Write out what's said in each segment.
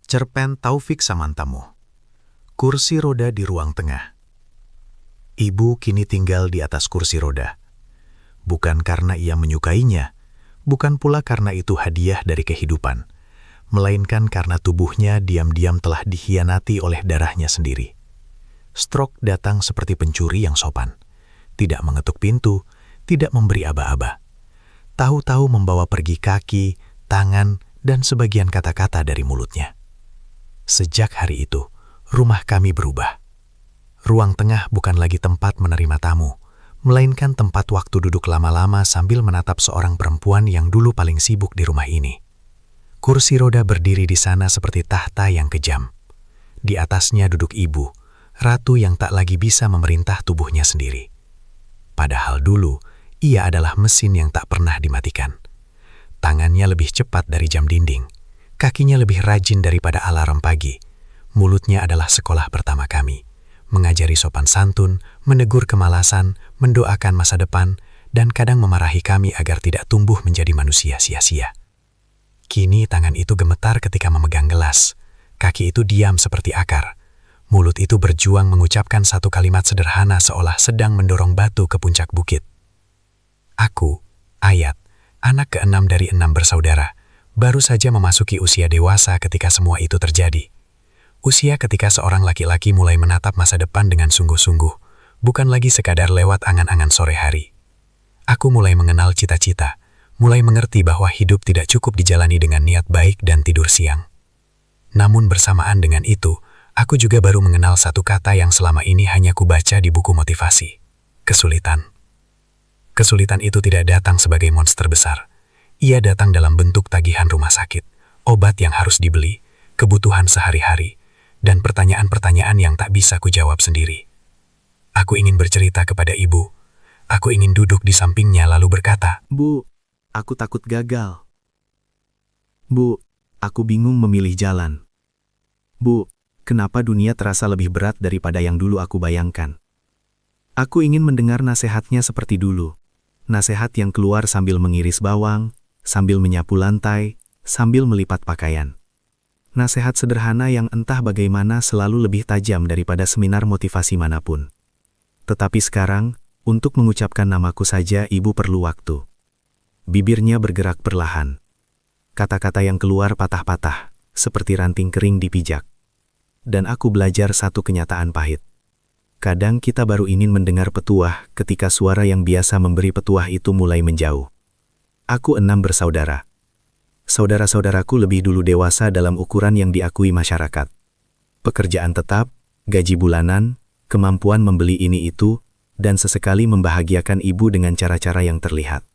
Cerpen Taufik Samantamu. Kursi roda di ruang tengah. Ibu kini tinggal di atas kursi roda. Bukan karena ia menyukainya, bukan pula karena itu hadiah dari kehidupan, melainkan karena tubuhnya diam-diam telah dikhianati oleh darahnya sendiri. Stroke datang seperti pencuri yang sopan. Tidak mengetuk pintu, tidak memberi aba-aba. Tahu-tahu membawa pergi kaki, tangan, dan sebagian kata-kata dari mulutnya. Sejak hari itu, rumah kami berubah. Ruang tengah bukan lagi tempat menerima tamu, melainkan tempat waktu duduk lama-lama sambil menatap seorang perempuan yang dulu paling sibuk di rumah ini. Kursi roda berdiri di sana seperti tahta yang kejam. Di atasnya duduk ibu, ratu yang tak lagi bisa memerintah tubuhnya sendiri. Padahal dulu, ia adalah mesin yang tak pernah dimatikan. Tangannya lebih cepat dari jam dinding. Kakinya lebih rajin daripada alarm pagi. Mulutnya adalah sekolah pertama kami. Mengajari sopan santun, menegur kemalasan, mendoakan masa depan, dan kadang memarahi kami agar tidak tumbuh menjadi manusia sia-sia. Kini tangan itu gemetar ketika memegang gelas. Kaki itu diam seperti akar. Mulut itu berjuang mengucapkan satu kalimat sederhana seolah sedang mendorong batu ke puncak bukit. Aku, Ayat, anak ke-6 dari 6 bersaudara, baru saja memasuki usia dewasa ketika semua itu terjadi. Usia ketika seorang laki-laki mulai menatap masa depan dengan sungguh-sungguh, bukan lagi sekadar lewat angan-angan sore hari. Aku mulai mengenal cita-cita, mulai mengerti bahwa hidup tidak cukup dijalani dengan niat baik dan tidur siang. Namun bersamaan dengan itu, aku juga baru mengenal satu kata yang selama ini hanya kubaca di buku motivasi. Kesulitan. Kesulitan itu tidak datang sebagai monster besar. Ia datang dalam bentuk tagihan rumah sakit, obat yang harus dibeli, kebutuhan sehari-hari, dan pertanyaan-pertanyaan yang tak bisa kujawab sendiri. Aku ingin bercerita kepada ibu. Aku ingin duduk di sampingnya lalu berkata, "Bu, aku takut gagal. Bu, aku bingung memilih jalan. Bu, kenapa dunia terasa lebih berat daripada yang dulu aku bayangkan?" Aku ingin mendengar nasihatnya seperti dulu. Nasihat yang keluar sambil mengiris bawang, sambil menyapu lantai, sambil melipat pakaian. Nasihat sederhana yang entah bagaimana selalu lebih tajam daripada seminar motivasi manapun. Tetapi sekarang, untuk mengucapkan namaku saja ibu perlu waktu. Bibirnya bergerak perlahan. Kata-kata yang keluar patah-patah, seperti ranting kering dipijak. Dan aku belajar satu kenyataan pahit. Kadang kita baru ingin mendengar petuah ketika suara yang biasa memberi petuah itu mulai menjauh. Aku 6 bersaudara. Saudara-saudaraku lebih dulu dewasa dalam ukuran yang diakui masyarakat. Pekerjaan tetap, gaji bulanan, kemampuan membeli ini itu, dan sesekali membahagiakan ibu dengan cara-cara yang terlihat.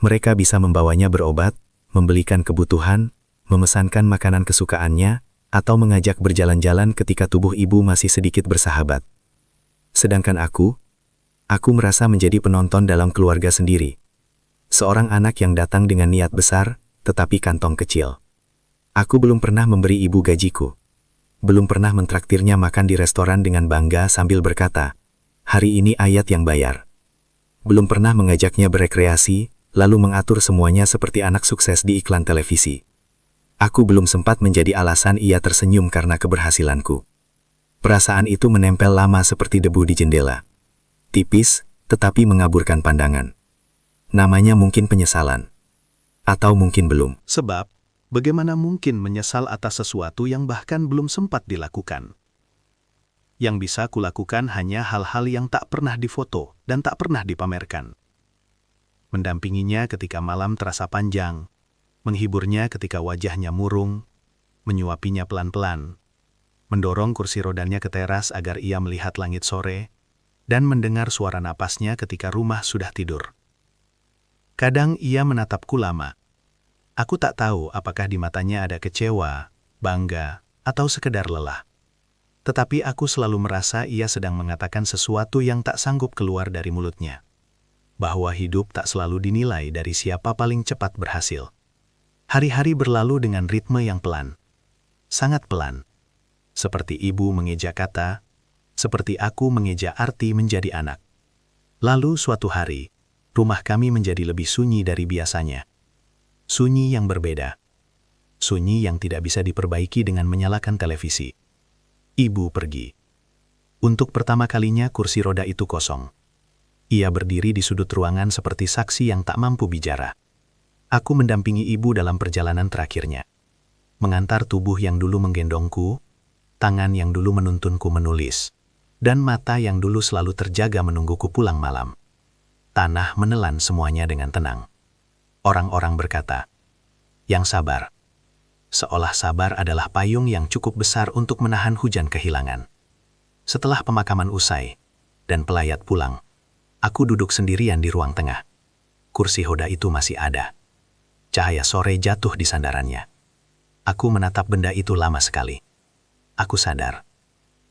Mereka bisa membawanya berobat, membelikan kebutuhan, memesankan makanan kesukaannya, atau mengajak berjalan-jalan ketika tubuh ibu masih sedikit bersahabat. Sedangkan aku merasa menjadi penonton dalam keluarga sendiri. Seorang anak yang datang dengan niat besar, tetapi kantong kecil. Aku belum pernah memberi ibu gajiku. Belum pernah mentraktirnya makan di restoran dengan bangga sambil berkata, "Hari ini Ayat yang bayar." Belum pernah mengajaknya berekreasi, lalu mengatur semuanya seperti anak sukses di iklan televisi. Aku belum sempat menjadi alasan ia tersenyum karena keberhasilanku. Perasaan itu menempel lama seperti debu di jendela. Tipis, tetapi mengaburkan pandangan. Namanya mungkin penyesalan. Atau mungkin belum. Sebab, bagaimana mungkin menyesal atas sesuatu yang bahkan belum sempat dilakukan? Yang bisa kulakukan hanya hal-hal yang tak pernah difoto dan tak pernah dipamerkan. Mendampinginya ketika malam terasa panjang, menghiburnya ketika wajahnya murung, menyuapinya pelan-pelan, mendorong kursi rodanya ke teras agar ia melihat langit sore, dan mendengar suara napasnya ketika rumah sudah tidur. Kadang ia menatapku lama. Aku tak tahu apakah di matanya ada kecewa, bangga, atau sekedar lelah. Tetapi aku selalu merasa ia sedang mengatakan sesuatu yang tak sanggup keluar dari mulutnya. Bahwa hidup tak selalu dinilai dari siapa paling cepat berhasil. Hari-hari berlalu dengan ritme yang pelan. Sangat pelan. Seperti ibu mengeja kata, seperti aku mengeja arti menjadi anak. Lalu suatu hari, rumah kami menjadi lebih sunyi dari biasanya. Sunyi yang berbeda. Sunyi yang tidak bisa diperbaiki dengan menyalakan televisi. Ibu pergi. Untuk pertama kalinya kursi roda itu kosong. Ia berdiri di sudut ruangan seperti saksi yang tak mampu bicara. Aku mendampingi ibu dalam perjalanan terakhirnya. Mengantar tubuh yang dulu menggendongku, tangan yang dulu menuntunku menulis, dan mata yang dulu selalu terjaga menungguku pulang malam. Tanah menelan semuanya dengan tenang. Orang-orang berkata, "Yang sabar." Seolah sabar adalah payung yang cukup besar untuk menahan hujan kehilangan. Setelah pemakaman usai, dan pelayat pulang, aku duduk sendirian di ruang tengah. Kursi roda itu masih ada. Cahaya sore jatuh di sandarannya. Aku menatap benda itu lama sekali. Aku sadar.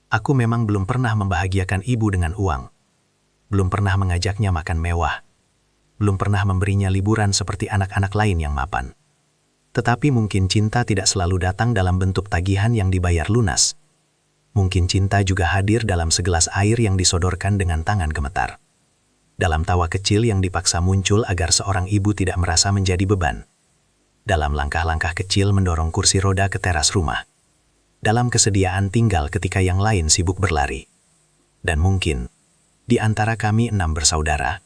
Aku memang belum pernah membahagiakan ibu dengan uang. Belum pernah mengajaknya makan mewah. Belum pernah memberinya liburan seperti anak-anak lain yang mapan. Tetapi mungkin cinta tidak selalu datang dalam bentuk tagihan yang dibayar lunas. Mungkin cinta juga hadir dalam segelas air yang disodorkan dengan tangan gemetar. Dalam tawa kecil yang dipaksa muncul agar seorang ibu tidak merasa menjadi beban. Dalam langkah-langkah kecil mendorong kursi roda ke teras rumah. Dalam kesediaan tinggal ketika yang lain sibuk berlari. Dan mungkin, di antara kami 6 bersaudara,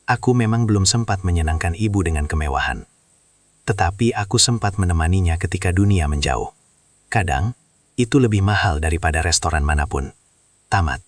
aku memang belum sempat menyenangkan ibu dengan kemewahan. Tetapi aku sempat menemaninya ketika dunia menjauh. Kadang, itu lebih mahal daripada restoran manapun. Tamat.